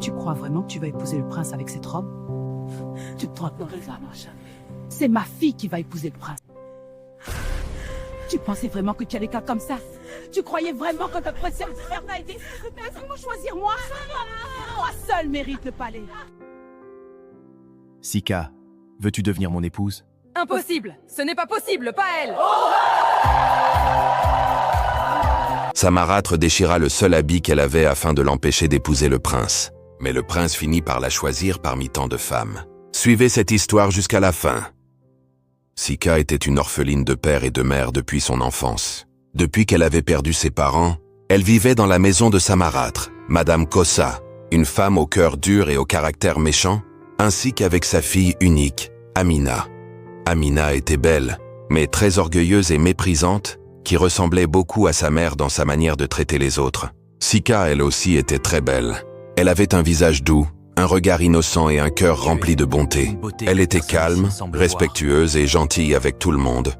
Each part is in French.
Tu crois vraiment que tu vas épouser le prince avec cette robe? Tu te trompes, c'est ma fille qui va épouser le prince. Tu pensais vraiment que tu allais cas comme ça? Tu croyais vraiment que notre précieux frère va aider? Mais laisse-moi choisir moi. Moi seul mérite le palais. Sika, veux-tu devenir mon épouse? Impossible! Ce n'est pas possible, pas elle! Samarâtre déchira le seul habit qu'elle avait afin de l'empêcher d'épouser le prince. Mais le prince finit par la choisir parmi tant de femmes. Suivez cette histoire jusqu'à la fin. Sika était une orpheline de père et de mère depuis son enfance. Depuis qu'elle avait perdu ses parents, elle vivait dans la maison de Samarâtre, Madame Kossa, une femme au cœur dur et au caractère méchant, ainsi qu'avec sa fille unique, Amina. Amina était belle, mais très orgueilleuse et méprisante, qui ressemblait beaucoup à sa mère dans sa manière de traiter les autres. Sika, elle aussi, était très belle. Elle avait un visage doux, un regard innocent et un cœur rempli de bonté. Elle était calme, respectueuse et gentille avec tout le monde,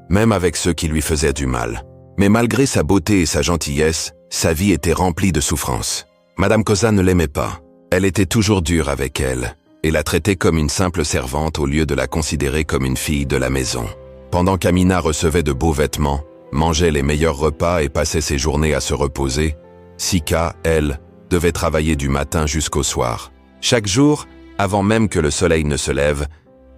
même avec ceux qui lui faisaient du mal. Mais malgré sa beauté et sa gentillesse, sa vie était remplie de souffrances. Madame Kossa ne l'aimait pas. Elle était toujours dure avec elle, et la traitait comme une simple servante au lieu de la considérer comme une fille de la maison. Pendant qu'Amina recevait de beaux vêtements, mangeait les meilleurs repas et passait ses journées à se reposer, Sika, elle, devait travailler du matin jusqu'au soir. Chaque jour, avant même que le soleil ne se lève,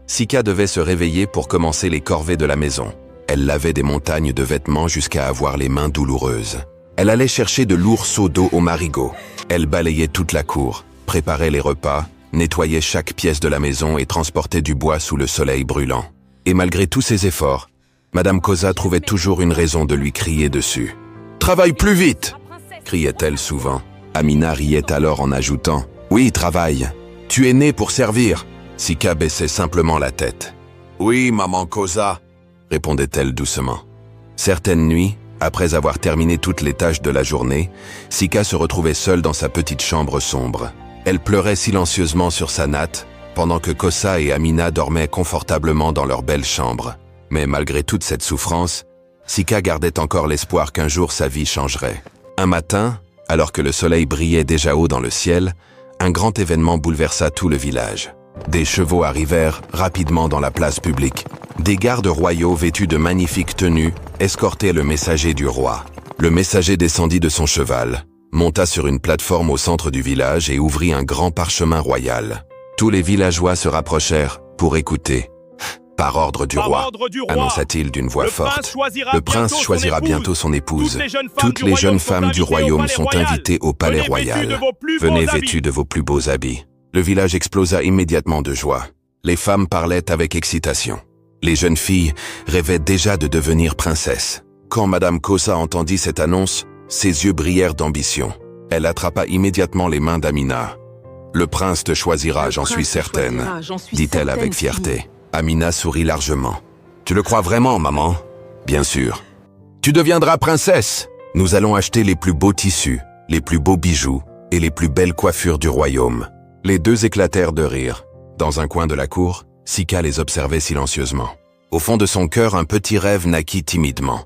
Sika devait se réveiller pour commencer les corvées de la maison. Elle lavait des montagnes de vêtements jusqu'à avoir les mains douloureuses. Elle allait chercher de lourds seaux d'eau au marigot. Elle balayait toute la cour, préparait les repas, nettoyait chaque pièce de la maison et transportait du bois sous le soleil brûlant. Et malgré tous ses efforts, Madame Kossa trouvait toujours une raison de lui crier dessus. « Travaille plus vite !» criait-elle souvent. Amina riait alors en ajoutant « Oui, travaille. Tu es née pour servir. » Sika baissait simplement la tête. « Oui, maman Kossa !» répondait-elle doucement. Certaines nuits, après avoir terminé toutes les tâches de la journée, Sika se retrouvait seule dans sa petite chambre sombre. Elle pleurait silencieusement sur sa natte, pendant que Kossa et Amina dormaient confortablement dans leur belle chambre. Mais malgré toute cette souffrance, Sika gardait encore l'espoir qu'un jour sa vie changerait. Un matin, alors que le soleil brillait déjà haut dans le ciel, un grand événement bouleversa tout le village. Des chevaux arrivèrent rapidement dans la place publique. Des gardes royaux vêtus de magnifiques tenues escortaient le messager du roi. Le messager descendit de son cheval, monta sur une plateforme au centre du village et ouvrit un grand parchemin royal. Tous les villageois se rapprochèrent pour écouter. « Par ordre du roi », annonça-t-il d'une voix forte. « Le prince choisira bientôt son épouse. Toutes les jeunes femmes du royaume sont invitées au palais royal. Venez vêtues de vos plus beaux habits. » Le village explosa immédiatement de joie. Les femmes parlaient avec excitation. Les jeunes filles rêvaient déjà de devenir princesses. Quand Madame Kossa entendit cette annonce, ses yeux brillèrent d'ambition. Elle attrapa immédiatement les mains d'Amina. « Le prince te choisira, j'en suis certaine, » dit-elle avec fierté. Amina sourit largement. « Tu le crois vraiment, maman ?»« Bien sûr. »« Tu deviendras princesse. Nous allons acheter les plus beaux tissus, les plus beaux bijoux et les plus belles coiffures du royaume. » Les deux éclatèrent de rire. Dans un coin de la cour, Sika les observait silencieusement. Au fond de son cœur, un petit rêve naquit timidement.